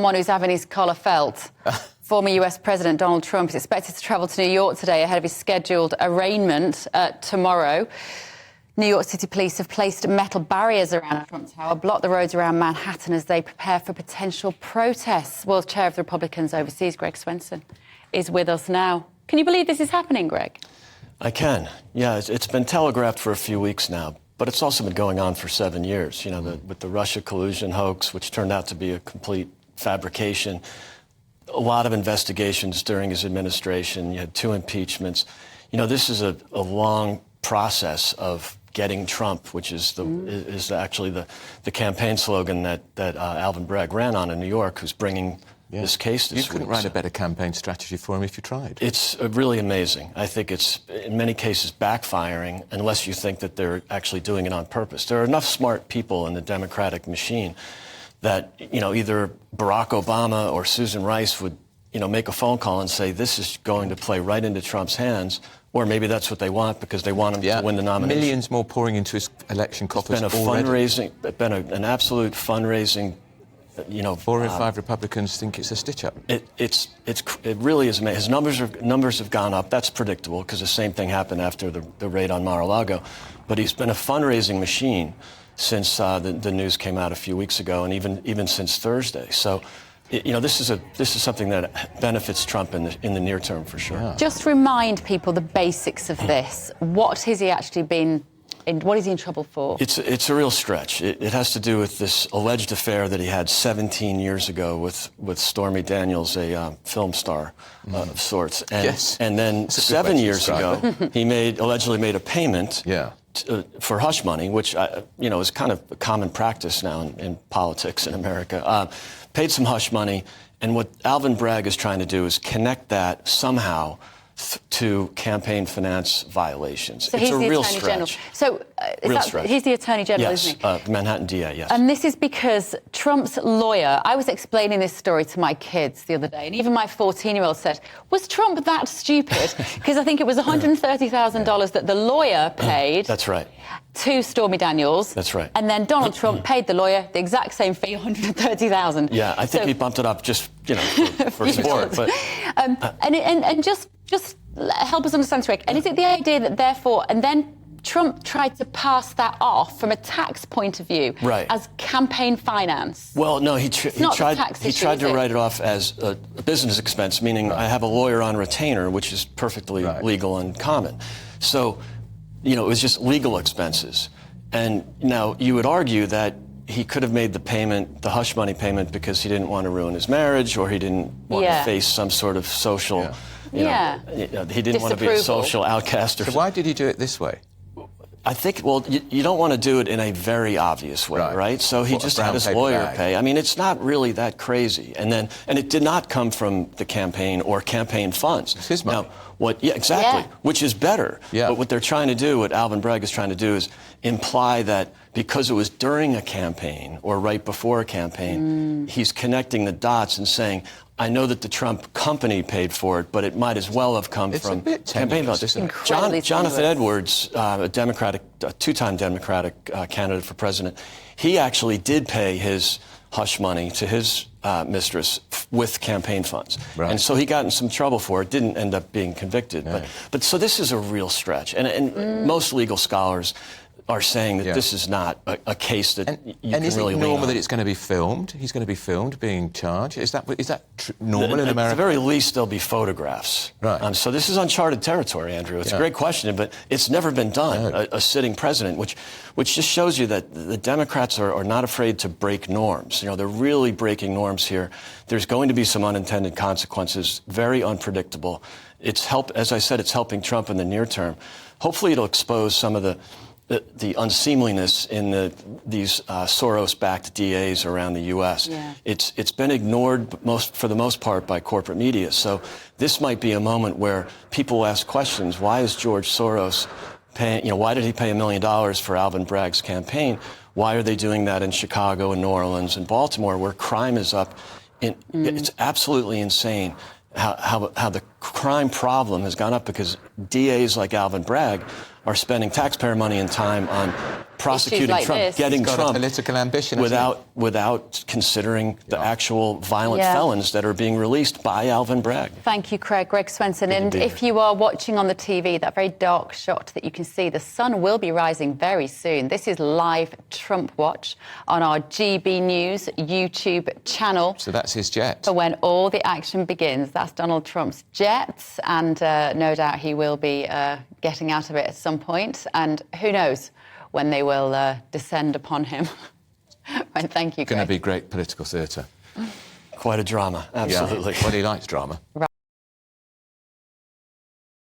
someone who's having his collar felt. Former US President Donald Trump is expected to travel to New York today ahead of his scheduled arraignment tomorrow. New York City police have placed metal barriers around Trump Tower, blocked the roads around Manhattan as they prepare for potential protests. World Chair of the Republicans overseas, Greg Swenson, is with us now. Can you believe this is happening, Greg? I can. Yeah, it's been telegraphed for a few weeks now, but it's also been going on for 7 years. You know, with the Russia collusion hoax, which turned out to be a complete fabrication. A lot of investigations during his administration. You had 2 impeachments. You know, this is a long process of getting Trump, which is actually the campaign slogan that Alvin Bragg ran on in New York, who's bringing this case this week. You couldn't write a better campaign strategy for him if you tried. It's really amazing. I think it's, in many cases, backfiring unless you think that they're actually doing it on purpose. There are enough smart people in the Democratic machine that, you know, either Barack Obama or Susan Rice would, you know, make a phone call and say, this is going to play right into Trump's hands, or maybe that's what they want because they want him to win the nomination. Millions more pouring into his election coffers already. It's been an absolute fundraising, you know. 4 in 5 Republicans think it's a stitch-up. It really is amazing. His numbers have gone up. That's predictable because the same thing happened after the raid on Mar-a-Lago. But he's been a fundraising machine since the news came out a few weeks ago, and even since Thursday. So, you know, this is something that benefits Trump in the near term for sure. Yeah. Just remind people the basics of this. What has he actually been? What is he in trouble for? It's a real stretch. It has to do with this alleged affair that he had 17 years ago with Stormy Daniels, a film star of sorts. And then 7 years ago, he allegedly made a payment. For hush money, which you know is kind of a common practice now in politics in America. Paid some hush money, and what Alvin Bragg is trying to do is connect that somehow to campaign finance violations. So it's a real Attorney General. stretch. So he's the Attorney General, isn't he? Yes, Manhattan DA, yes. And this is because Trump's lawyer, I was explaining this story to my kids the other day, and even my 14-year-old said, was Trump that stupid? Because I think it was $130,000 that the lawyer paid. That's right. To Stormy Daniels. That's right. And then Donald Trump paid the lawyer the exact same fee, $130,000. Yeah, I think he bumped it up just, you know, for sport. But and just help us understand this, Rick. And is it the idea that therefore, and then Trump tried to pass that off from a tax point of view as campaign finance? Well, no, he tried to write it off as a business expense, meaning I have a lawyer on retainer, which is perfectly legal and common. So, you know, it was just legal expenses. And now you would argue that he could have made the payment, the hush money payment, because he didn't want to ruin his marriage or he didn't want to face some sort of social, you know, he didn't want to be a social outcast. So why did he do it this way? I think, well, you don't want to do it in a very obvious way, right? So he just had his lawyer pay. I mean, it's not really that crazy. And it did not come from the campaign or campaign funds. It's his money. Now, exactly, which is better. But what they're trying to do, what Alvin Bragg is trying to do, is imply that because it was during a campaign or right before a campaign, he's connecting the dots and saying, I know that the Trump company paid for it, but it might as well have come from campaign funds. Jonathan Edwards, a two-time Democratic candidate for president, he actually did pay his hush money to his mistress with campaign funds. And so he got in some trouble for it, didn't end up being convicted. But so this is a real stretch. And most legal scholars are saying that this is not a case that you can really lean on. And is it normal that it's going to be filmed? He's going to be filmed, being charged? Is that normal in America? At the very least, there'll be photographs. So this is uncharted territory, Andrew. It's a great question, but it's never been done, a sitting president, which just shows you that the Democrats are not afraid to break norms. You know, they're really breaking norms here. There's going to be some unintended consequences, very unpredictable. As I said, it's helping Trump in the near term. Hopefully it'll expose some of the unseemliness in these Soros-backed DAs around the U.S. It's been ignored for the most part by corporate media. So this might be a moment where people ask questions. Why is George Soros paying? You know, why did he pay $1 million for Alvin Bragg's campaign? Why are they doing that in Chicago and New Orleans and Baltimore, where crime is up? It's absolutely insane how the crime problem has gone up because DAs like Alvin Bragg are spending taxpayer money and time on prosecuting like Trump, this. getting He's got Trump a political ambition without considering the actual violent felons that are being released by Alvin Bragg. Thank you, Craig. Greg Swenson. And if you are watching on the TV, that very dark shot that you can see, the sun will be rising very soon. This is live Trump Watch on our GB News YouTube channel. So that's his jet. For when all the action begins. That's Donald Trump's jet, and no doubt he will be getting out of it at some point. And who knows when they will descend upon him. Well, thank you, Greg. Going to be great political theatre. Quite a drama, absolutely. Yeah. Well, he likes drama. Right.